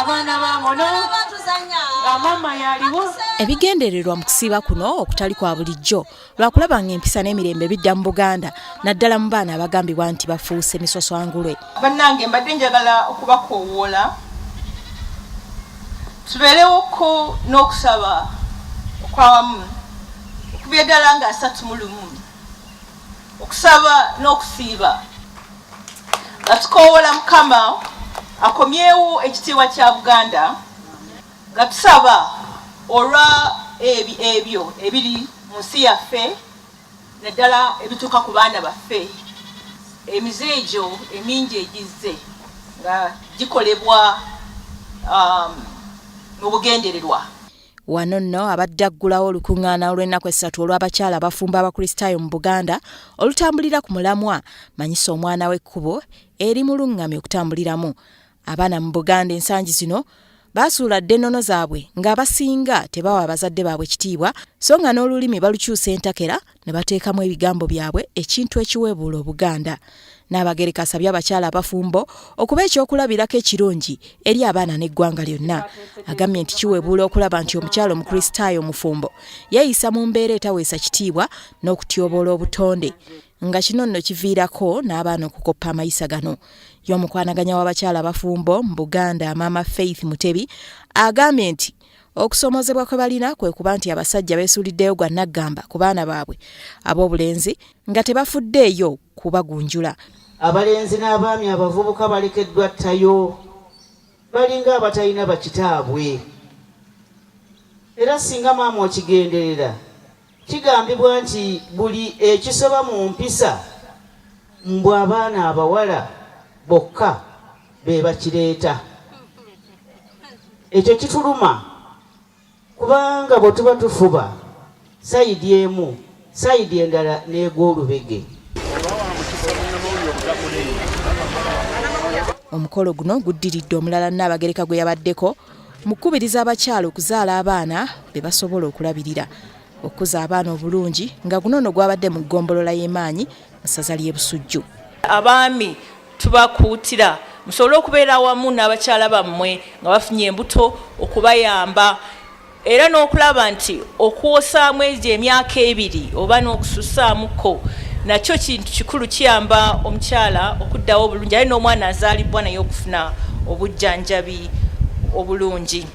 abaana bangono nga mama yaliwo. Ebigendererwa mu kusiiba kuno okutali kwa bulijjo lwakulaba ng'empisa n'emirembe bidda mu Buganda naddala mu baana abagambibwa nti bafuuse misoswangulwe. Bannange mbadde njagala okubakoowoola tubeerewoko n'okusaba okwawamu okubya ddala nga 31 okusaba n'okusiiba nga tukoowoola Mukama akomyewo ekitiibwa kya Buganda nga tusaba olwa ebyo ebiri mu nsi yaffe naddala ebituuka ku baana baffe emize egyo emingi egizze nga gikolebwa mu bugendererwa. Wano nno abadde aggulawo olukuŋŋaana olw'ennaku 3 olw'abakyala abafumba abakristaayo mu Buganda olutambulira ku mulamwa manyisa omwana w'ekkubo eri mulungamye okutambuliramu. Abaana mu Buganda ensangi zino basuula dde ennono zaabwe ng'abasinga tebawa abazadde baabwe kitiibwa so nga n'olulimi balukyusa entakera ne bateekamu ebigambo byabwe ekintu ekiweebuula Obuganda. N'abagereka asabye abakyala abafumbo okuba ekyokulabirako ekirungi eri abaana n'eggwanga lyonna. Agambye nti kiweebuula okulaba nti omukyala omukristaayo omufumbo yeeyisa mu mbeera etaweesa kitiibwa n'okutyoboola obutonde nga kino nno kiviirako n'abaana okukoppa amayisa gano. Y'omukwanaganya w'abakyala abafumbo mu Buganda Maama Faith Mutebi agambye nti okusomozebwa kwe balina kwe kuba nti abasajja beesuuliddeyo gwa naggamba ku baana baabwe ab'obulenzi nga tebafuddeeyo kubagunjula. Abalenzi n'abaami abavubuka balekeddwa ttayo balinga abatalina bakitaabwe era singa maama okigenderera kigambibwa nti buli ekisoba mu mpisa mbw abaana abawala bokka be bakireeta. Ekyo kituluma kubanga bwe tuba tufuba sayidi emu sayidi endala n'egw'olubege. Omukolo guno guddiridde omulala Nnaabagereka gwe yabaddeko mu kkubiriza abakyala okuzaala abaana be basobola okulabirira okuza abaana obulungi nga guno nno gwabadde mu ggombolola y'emaanyi mu ssaza ly'e Busujju. Abaami tubakuutira musobole okubeera awamu n'abakyala bammwe nga bafunye embuto okubayamba era n'okulaba nti okuwosaamu egyo emyaka 2 oba n'okususaamuko nakyo kintu kikulu kiyamba omukyala okuddawo obulungi ate n'omwana azaalibwa naye okufuna obujjanjabi obulungi.